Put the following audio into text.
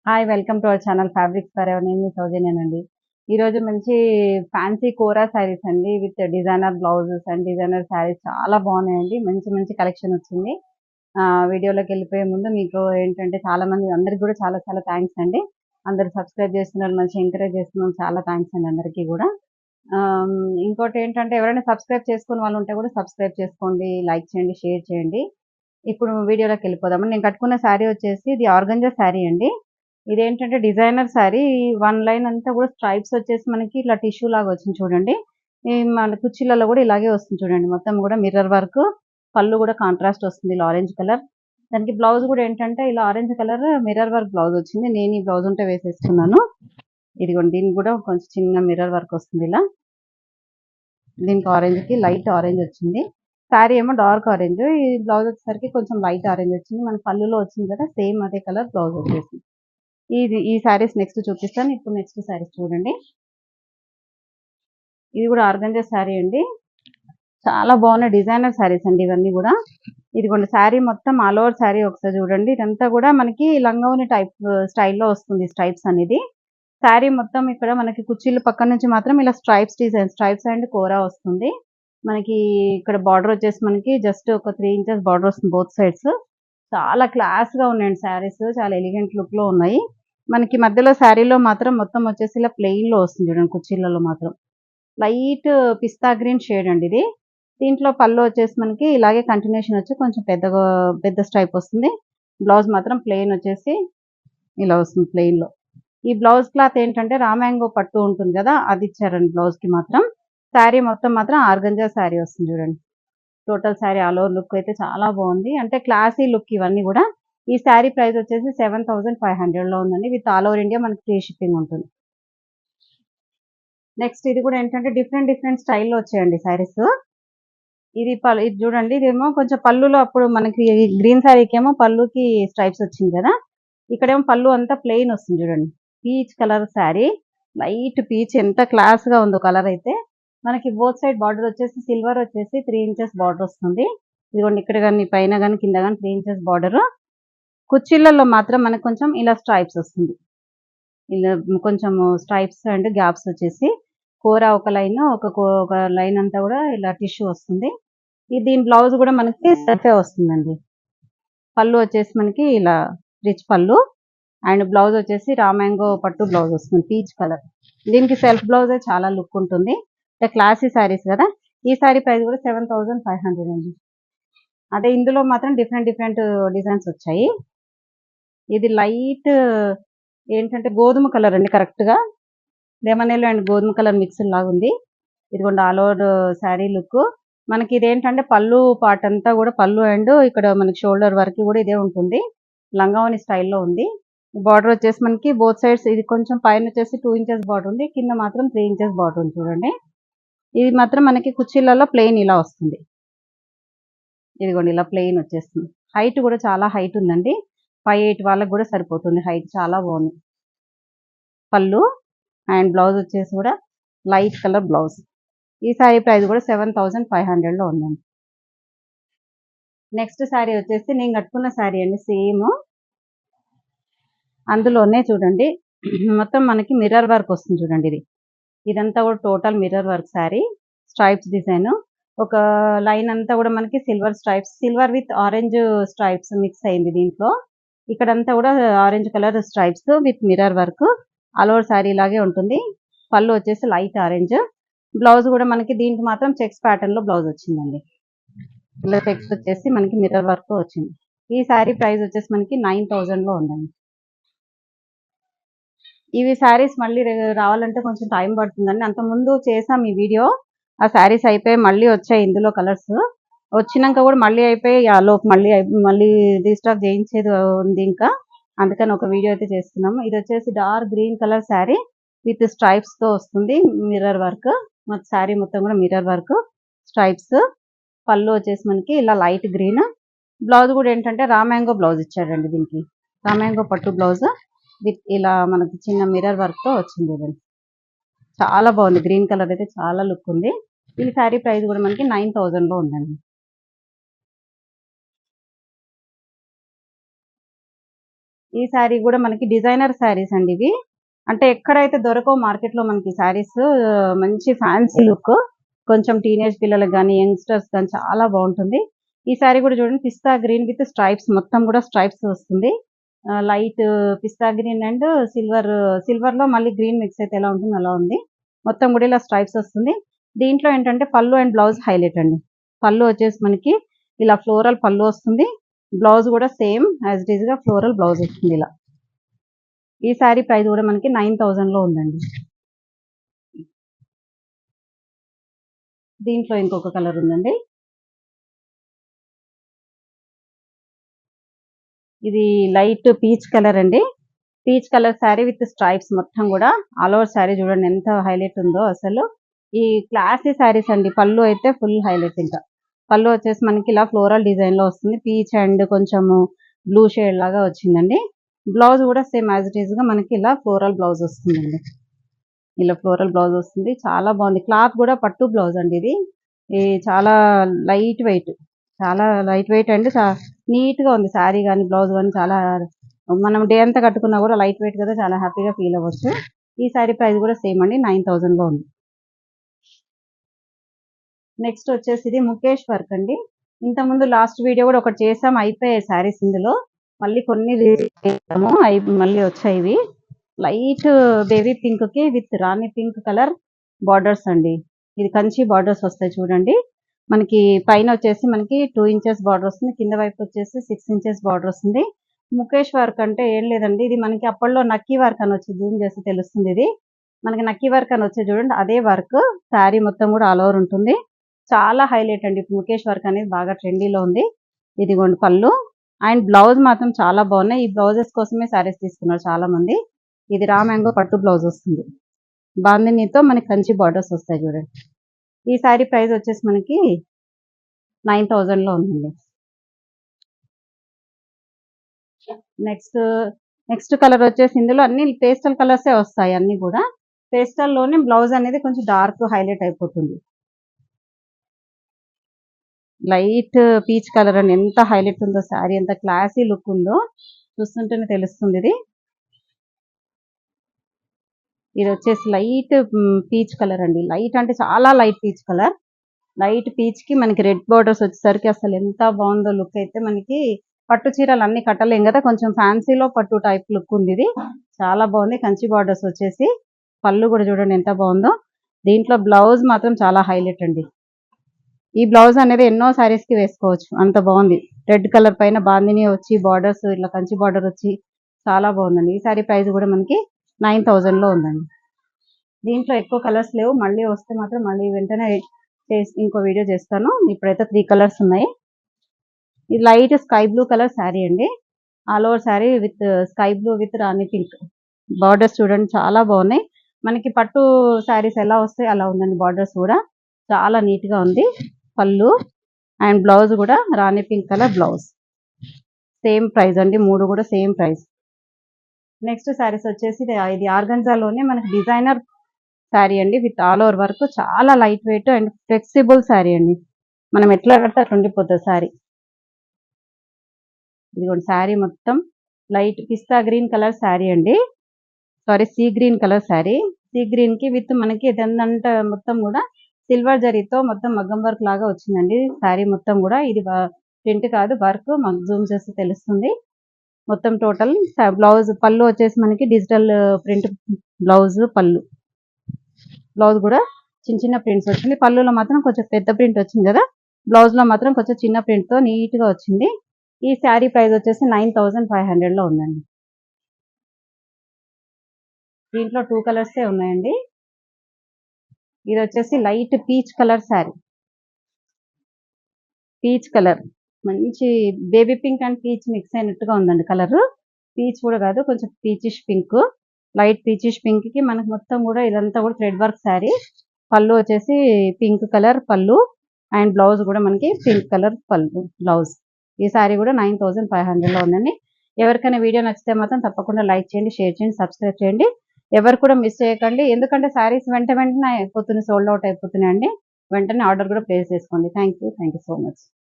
Hi welcome to our channel fabrics for ever. నేను మీ సౌజన్యనండి. ఈరోజు మంచి ఫ్యాన్సీ కోరా శారీస్ అండి with designer blouses and designer saris చాలా బాగున్నాయండి. మంచి మంచి కలెక్షన్ వచ్చింది. వీడియోలోకి వెళ్ళిపోయే ముందు మీకు ఏంటంటే చాలా మంది అందరికి కూడా చాలా చాలా థ్యాంక్స్ అండి. అందరు సబ్స్క్రైబ్ చేస్తున్నారు, మంచి ఎంకరేజ్ చేస్తున్నాం, చాలా థ్యాంక్స్ అండి అందరికీ కూడా. ఇంకోటి ఏంటంటే ఎవరైనా సబ్స్క్రైబ్ చేసుకుని వాళ్ళు ఉంటే కూడా సబ్స్క్రైబ్ చేసుకోండి, లైక్ చేయండి, షేర్ చేయండి. ఇప్పుడు వీడియోలోకి వెళ్ళిపోదాము. నేను కట్టుకున్న శారీ వచ్చేసి ఇది ఆర్గంజా శారీ అండి. ఇదేంటంటే డిజైనర్ శారీ. వన్ లైన్ అంతా కూడా స్ట్రైప్స్ వచ్చేసి మనకి ఇట్లా టిష్యూ లాగా వచ్చింది చూడండి. ఈ మన కుర్చీలలో కూడా ఇలాగే వస్తుంది చూడండి. మొత్తం కూడా మిర్రర్ వర్క్. పళ్ళు కూడా కాంట్రాస్ట్ వస్తుంది ఇలా ఆరెంజ్ కలర్. దానికి బ్లౌజ్ కూడా ఏంటంటే ఇలా orange colour mirror work blouse వచ్చింది. నేను ఈ బ్లౌజ్ ఉంటే వేసేసుకున్నాను. ఇదిగోండి, దీనికి కూడా కొంచెం చిన్న మిర్రర్ వర్క్ వస్తుంది ఇలా. దీనికి ఆరెంజ్ కి లైట్ ఆరెంజ్ వచ్చింది. శారీ ఏమో డార్క్ ఆరెంజ్, ఈ బ్లౌజ్ వచ్చేసరికి కొంచెం లైట్ ఆరెంజ్ వచ్చింది. మన పళ్ళులో వచ్చింది కదా, సేమ్ అదే కలర్ బ్లౌజ్ వచ్చేసి. ఈ శారీస్ నెక్స్ట్ చూపిస్తాను. ఇప్పుడు నెక్స్ట్ శారీస్ చూడండి. ఇది కూడా ఆర్గంజా శారీ అండి. చాలా బాగున్న డిజైనర్ శారీస్ అండి ఇవన్నీ కూడా. ఇదిగోండి శారీ మొత్తం ఆల్ ఓవర్ శారీ ఒకసారి చూడండి. ఇదంతా కూడా మనకి లంగావోని టైప్ స్టైల్లో వస్తుంది స్ట్రైప్స్ అనేది. శారీ మొత్తం ఇక్కడ మనకి కుర్చీల పక్క నుంచి మాత్రం ఇలా స్ట్రైప్స్ డిజైన్, స్ట్రైప్స్ అండ్ కోరా వస్తుంది. మనకి ఇక్కడ బార్డర్ వచ్చేసి మనకి జస్ట్ ఒక 3 ఇంచెస్ బార్డర్ వస్తుంది బోత్ సైడ్స్. చాలా క్లాస్ గా ఉన్నాయండి శారీస్, చాలా ఎలిగెంట్ లుక్ లో ఉన్నాయి. మనకి మధ్యలో శారీలో మాత్రం మొత్తం వచ్చేసి ఇలా ప్లెయిన్ లో వస్తుంది చూడండి. కుర్చీలలో మాత్రం లైట్ పిస్తా గ్రీన్ షేడ్ అండి ఇది. దీంట్లో పళ్ళు వచ్చేసి మనకి ఇలాగే కంటిన్యూషన్ వచ్చి కొంచెం పెద్ద స్ట్రైప్ వస్తుంది. బ్లౌజ్ మాత్రం ప్లెయిన్ వచ్చేసి ఇలా వస్తుంది ప్లెయిన్ లో. ఈ బ్లౌజ్ క్లాత్ ఏంటంటే రామ్యాంగో పట్టు ఉంటుంది కదా, అది ఇచ్చారండి బ్లౌజ్ కి మాత్రం. శారీ మొత్తం మాత్రం ఆర్గంజా శారీ వస్తుంది చూడండి. Total sari all over look అయితే చాలా బాగుంది. అంటే క్లాసీ లుక్ ఇవన్నీ కూడా. ఈ శారీ ప్రైస్ వచ్చేసి 7,500 లో ఉందండి. విత్ ఆల్ ఓవర్ ఇండియా మనకి ఫ్రీ షిప్పింగ్ ఉంటుంది. నెక్స్ట్ ఇది కూడా ఏంటంటే డిఫరెంట్ డిఫరెంట్ స్టైల్లో వచ్చాయండి శారీస్. ఇది చూడండి, ఇదేమో కొంచెం పళ్ళులో అప్పుడు మనకి గ్రీన్ శారీకి ఏమో పళ్ళుకి స్ట్రైప్స్ వచ్చింది కదా, ఇక్కడేమో పళ్ళు అంతా ప్లెయిన్ వస్తుంది చూడండి. Peach colour sari, light peach. ఎంత క్లాస్ గా ఉందో కలర్ అయితే. మనకి బోత్ సైడ్ బార్డర్ వచ్చేసి సిల్వర్ వచ్చేసి 3 ఇంచెస్ బార్డర్ వస్తుంది. ఇదిగోండి, ఇక్కడ కానీ పైన కానీ కింద కానీ 3 ఇంచెస్ బార్డర్. కుర్చీలలో మాత్రం మనకు కొంచెం ఇలా స్ట్రైప్స్ వస్తుంది. ఇలా కొంచెం స్ట్రైప్స్ అండ్ గ్యాప్స్ వచ్చేసి కూర ఒక లైన్, ఒక లైన్ అంతా కూడా ఇలా టిష్యూ వస్తుంది. దీని బ్లౌజ్ కూడా మనకి సెల్ఫే వస్తుందండి. పళ్ళు వచ్చేసి మనకి ఇలా రిచ్ పళ్ళు అండ్ బ్లౌజ్ వచ్చేసి రామ్యాంగో పట్టు బ్లౌజ్ వస్తుంది పీచ్ కలర్. దీనికి సెల్ఫ్ బ్లౌజే చాలా లుక్ ఉంటుంది. అంటే క్లాసీ శారీస్ కదా. ఈ శారీ ప్రైస్ కూడా 7,500 అండి. అదే ఇందులో మాత్రం డిఫరెంట్ డిఫరెంట్ డిజైన్స్ వచ్చాయి. ఇది లైట్ ఏంటంటే గోధుమ కలర్ అండి, కరెక్ట్ గా లెమన్ ఎల్లో అండ్ గోధుమ కలర్ మిక్స్ లాగా ఉంది. ఇదిగోండి ఆల్ ఓవర్ శారీ లుక్. మనకి ఇదేంటంటే పళ్ళు పార్ట్ అంతా కూడా పళ్ళు అండ్ ఇక్కడ మనకి షోల్డర్ వరకు కూడా ఇదే ఉంటుంది. లంగావోని స్టైల్లో ఉంది. బార్డర్ వచ్చేసి మనకి బోత్ సైడ్స్, ఇది కొంచెం పైన వచ్చేసి 2 ఇంచెస్ బార్డర్ ఉంది, కింద మాత్రం 3 ఇంచెస్ బార్డర్ ఉంది చూడండి. ఇది మాత్రం మనకి కుర్చీలలో ప్లెయిన్ ఇలా వస్తుంది. ఇదిగోండి ఇలా ప్లెయిన్ వచ్చేస్తుంది. హైట్ కూడా చాలా హైట్ ఉందండి. 5'8" వాళ్ళకి కూడా సరిపోతుంది హైట్. చాలా బాగుంది. పళ్ళు అండ్ బ్లౌజ్ వచ్చేసి కూడా లైట్ కలర్ బ్లౌజ్. ఈ శారీ ప్రైస్ కూడా 7,500 లో ఉందండి. నెక్స్ట్ శారీ వచ్చేసి నేను కట్టుకున్న శారీ అండి. సేమ్ అందులోనే చూడండి, మొత్తం మనకి మిర్రర్ వర్క్ వస్తుంది చూడండి. ఇదంతా కూడా total mirror work sari. Stripes design, ఒక లైన్ అంతా కూడా మనకి silver stripes, silver with orange stripes mix అయింది దీంట్లో. ఇక్కడంతా కూడా orange colour stripes with mirror work. All over sari లాగే ఉంటుంది. పళ్ళు వచ్చేసి లైట్ ఆరెంజ్. బ్లౌజ్ కూడా మనకి దీనికి మాత్రం చెక్స్ ప్యాటర్న్ లో బ్లౌజ్ వచ్చిందండి. ఇలా చెక్స్ వచ్చేసి మనకి మిర్రర్ వర్క్ వచ్చింది. ఈ శారీ ప్రైస్ వచ్చేసి మనకి 9,000 లో ఉందండి. ఇవి శారీస్ మళ్ళీ రావాలంటే కొంచెం టైం పడుతుందండి. అంత ముందు చేసాం ఈ వీడియో, ఆ శారీస్ అయిపోయి మళ్ళీ వచ్చాయి ఇందులో కలర్స్. వచ్చినాక కూడా మళ్ళీ అయిపోయి లోపు మళ్ళీ రీస్టాక్ చేయించేది ఉంది ఇంకా. అందుకని ఒక వీడియో అయితే చేస్తున్నాము. ఇది వచ్చేసి dark green colour sari with stripes తో వస్తుంది. మిర్రర్ వర్క్ మొత్తం శారీ మొత్తం కూడా మిర్రర్ వర్క్ స్ట్రైప్స్. పళ్ళు వచ్చేసి మనకి ఇలా లైట్ గ్రీన్. బ్లౌజ్ కూడా ఏంటంటే రామ్యాంగో బ్లౌజ్ ఇచ్చాడండి దీనికి. రామ్యాంగో పట్టు బ్లౌజ్ విత్ ఇలా మనకి చిన్న మిర్రర్ వర్క్ తో వచ్చింది చూడండి. చాలా బాగుంది. గ్రీన్ కలర్ అయితే చాలా లుక్ ఉంది. ఈ శారీ ప్రైస్ కూడా మనకి 9,000 లో ఉందండి. ఈ శారీ కూడా మనకి డిజైనర్ శారీస్ అండి ఇవి. అంటే ఎక్కడైతే దొరకవు మార్కెట్ లో మనకి శారీస్. మంచి ఫ్యాన్సీ లుక్, కొంచెం టీనేజ్ పిల్లలకు కానీ యంగ్స్టర్స్ కానీ చాలా బాగుంటుంది. ఈ శారీ కూడా చూడండి, పిస్తా గ్రీన్ విత్ స్ట్రైప్స్, మొత్తం కూడా స్ట్రైప్స్ వస్తుంది. Light pista green and silver లో మళ్ళీ గ్రీన్ మిక్స్ అయితే ఎలా ఉంటుంది అలా ఉంది. మొత్తం కూడా ఇలా స్ట్రైప్స్ వస్తుంది. దీంట్లో ఏంటంటే పళ్ళు అండ్ బ్లౌజ్ హైలైట్ అండి. పళ్ళు వచ్చేసి మనకి ఇలా ఫ్లోరల్ పళ్ళు వస్తుంది. బ్లౌజ్ కూడా సేమ్ యాజ్ ఇట్ ఈస్ గా ఫ్లోరల్ బ్లౌజ్ వస్తుంది ఇలా. ఈ శారీ ప్రైస్ కూడా మనకి 9000 లో ఉందండి. దీంట్లో ఇంకొక కలర్ ఉందండి. ఇది లైట్ పీచ్ కలర్ అండి. Peach colour sari with stripes, మొత్తం కూడా ఆల్ ఓవర్ శారీ చూడండి ఎంత హైలైట్ ఉందో అసలు. ఈ క్లాసీ శారీస్ అండి. పళ్ళు అయితే ఫుల్ హైలైట్. ఇంకా పళ్ళు వచ్చేసి మనకి ఇలా ఫ్లోరల్ డిజైన్ లో వస్తుంది. పీచ్ అండ్ కొంచెము బ్లూ షేడ్ లాగా వచ్చిందండి. బ్లౌజ్ కూడా సేమ్ యాజ్ ఇట్ ఈస్ గా మనకి ఇలా ఫ్లోరల్ బ్లౌజ్ వస్తుందండి. ఇలా ఫ్లోరల్ బ్లౌజ్ వస్తుంది. చాలా బాగుంది. క్లాత్ కూడా పట్టు బ్లౌజ్ అండి ఇది. చాలా లైట్ వెయిట్, చాలా లైట్ వెయిట్ అండ్ నీట్ గా ఉంది శారీ కానీ బ్లౌజ్ కానీ. చాలా మనం డే అంతా కట్టుకున్నా కూడా లైట్ వెయిట్ కదా, చాలా హ్యాపీగా ఫీల్ అవ్వచ్చు. ఈ శారీ ప్రైస్ కూడా సేమ్ అండి, 9000 లో ఉంది. నెక్స్ట్ వచ్చేసి ఇది ముఖేష్ వర్క్ అండి. ఇంతకుముందు లాస్ట్ వీడియో కూడా ఒకటి చేసాం, అయిపోయాయి శారీస్ ఇందులో. మళ్ళీ కొన్ని చేసాము, మళ్ళీ వచ్చాయి ఇవి. లైట్ బేబీ పింక్ కి with rani pink colour borders అండి. ఇది కంచి బార్డర్స్ వస్తాయి చూడండి. మనకి పైన వచ్చేసి మనకి 2 ఇంచెస్ బార్డర్ వస్తుంది, కింద వైపు వచ్చేసి 6 ఇంచెస్ బార్డర్ వస్తుంది. ముఖేష్ వర్క్ అంటే ఏం లేదండి, ఇది మనకి అప్పట్లో నక్కీ వర్క్ అని వచ్చి జూమ్ చేస్తే తెలుస్తుంది. ఇది మనకి నక్కీ వర్క్ అని వచ్చే చూడండి, అదే వర్క్. శారీ మొత్తం కూడా ఆల్ ఓవర్ ఉంటుంది. చాలా హైలైట్ అండి. ముఖేష్ వర్క్ అనేది బాగా ట్రెండీలో ఉంది. ఇదిగోండి పళ్ళు అండ్ బ్లౌజ్ మాత్రం చాలా బాగున్నాయి. ఈ బ్లౌజెస్ కోసమే శారీస్ తీసుకున్నారు చాలా మంది. ఇది రా మ్యాంగో పట్టు బ్లౌజ్ వస్తుంది. బాందినీతో మనకి కంచి బార్డర్స్ వస్తాయి చూడండి. ఈ శారీ ప్రైస్ వచ్చేసి మనకి 9000 లో ఉందండి. నెక్స్ట్ కలర్ వచ్చేసి ఇందులో అన్ని పేస్టల్ కలర్సే వస్తాయి. అన్ని కూడా పేస్టల్ లోనే బ్లౌజ్ అనేది కొంచెం డార్క్ హైలైట్ అయిపోతుంది. లైట్ పీచ్ కలర్ అని ఎంత హైలైట్ ఉందో శారీ, ఎంత క్లాసీ లుక్ ఉందో చూస్తుంటేనే తెలుస్తుంది. ఇది వచ్చేసి లైట్ పీచ్ కలర్ అండి. లైట్ అంటే చాలా light peach colour. Light peach కి మనకి రెడ్ బార్డర్స్ వచ్చేసరికి అసలు ఎంత బాగుందో లుక్. అయితే మనకి పట్టు చీరలు అన్ని కట్టలేం కదా, కొంచెం ఫ్యాన్సీలో పట్టు టైప్ లుక్ ఉంది. ఇది చాలా బాగుంది. కంచి బార్డర్స్ వచ్చేసి పళ్ళు కూడా చూడండి ఎంత బాగుందో. దీంట్లో బ్లౌజ్ మాత్రం చాలా హైలైట్ అండి. ఈ బ్లౌజ్ అనేది ఎన్నో శారీస్ కి వేసుకోవచ్చు, అంత బాగుంది. రెడ్ కలర్ పైన బాందిని వచ్చి బార్డర్స్ ఇట్లా కంచి బార్డర్ వచ్చి చాలా బాగుందండి. ఈ శారీ ప్రైస్ కూడా మనకి 9000 లో ఉందండి. దీంట్లో ఎక్కువ కలర్స్ లేవు, మళ్ళీ వస్తే మాత్రం మళ్ళీ వెంటనే ఇంకో వీడియో చేస్తాను. ఇప్పుడైతే 3 కలర్స్ ఉన్నాయి. ఇది light sky blue colour sari అండి. All over sari with sky blue with rani pink borders చూడండి చాలా బాగున్నాయి. మనకి పట్టు శారీస్ ఎలా వస్తాయి అలా ఉందండి. బార్డర్స్ కూడా చాలా నీట్ గా ఉంది. పళ్ళు అండ్ బ్లౌజ్ కూడా rani pink colour blouse. Same price అండి, 3 కూడా సేమ్ ప్రైస్. నెక్స్ట్ శారీస్ వచ్చేసి ఇది ఆర్గంజాలోనే మనకి డిజైనర్ శారీ అండి విత్ ఆల్ ఓవర్ వర్క్. చాలా light weight and flexible sari అండి. మనం ఎట్లా కడితే అట్లా ఉండిపోతుంది శారీ. ఇదిగోండి శారీ మొత్తం లైట్ పిస్తా గ్రీన్ కలర్ శారీ అండి. Sorry, sea green colour sari. Sea green కి విత్ మనకి ఇదంతా మొత్తం కూడా సిల్వర్ జరీతో మొత్తం మగ్గం వర్క్ లాగా వచ్చిందండి శారీ మొత్తం కూడా. ఇది ప్రింట్ కాదు, వర్క్. మాకు జూమ్ చేస్తే తెలుస్తుంది. మొత్తం టోటల్ బ్లౌజ్ పళ్ళు వచ్చేసి మనకి డిజిటల్ ప్రింట్ బ్లౌజ్. బ్లౌజ్ కూడా చిన్న చిన్న ప్రింట్స్ వచ్చింది. పళ్ళులో మాత్రం కొంచెం పెద్ద ప్రింట్ వచ్చింది కదా, బ్లౌజ్ లో మాత్రం కొంచెం చిన్న ప్రింట్ తో నీట్ గా వచ్చింది. ఈ శారీ ప్రైస్ వచ్చేసి 9500 లో ఉందండి. దీంట్లో 2 కలర్సే ఉన్నాయండి. ఇది వచ్చేసి light peach colour sari. Peach colour మంచి baby pink and peach mix అయినట్టుగా ఉందండి కలర్. పీచ్ కూడా కాదు, కొంచెం peachish pink, light peachish pink కి మనకి మొత్తం కూడా ఇదంతా కూడా థ్రెడ్ వర్క్ శారీ. పళ్ళు వచ్చేసి పింక్ కలర్ పళ్ళు అండ్ బ్లౌజ్ కూడా మనకి పింక్ కలర్ పళ్ళు బ్లౌజ్. ఈ శారీ కూడా 9500 లో ఉందండి. ఎవరికైనా వీడియో నచ్చితే మాత్రం తప్పకుండా లైక్ చేయండి, షేర్ చేయండి, సబ్స్క్రైబ్ చేయండి. ఎవరు కూడా మిస్ చేయకండి, ఎందుకంటే శారీస్ వెంటనే అయిపోతున్నాయి, సోల్డ్ అవుట్ అయిపోతున్నాయండి. వెంటనే ఆర్డర్ కూడా ప్లేస్ చేసుకోండి. Thank you so much.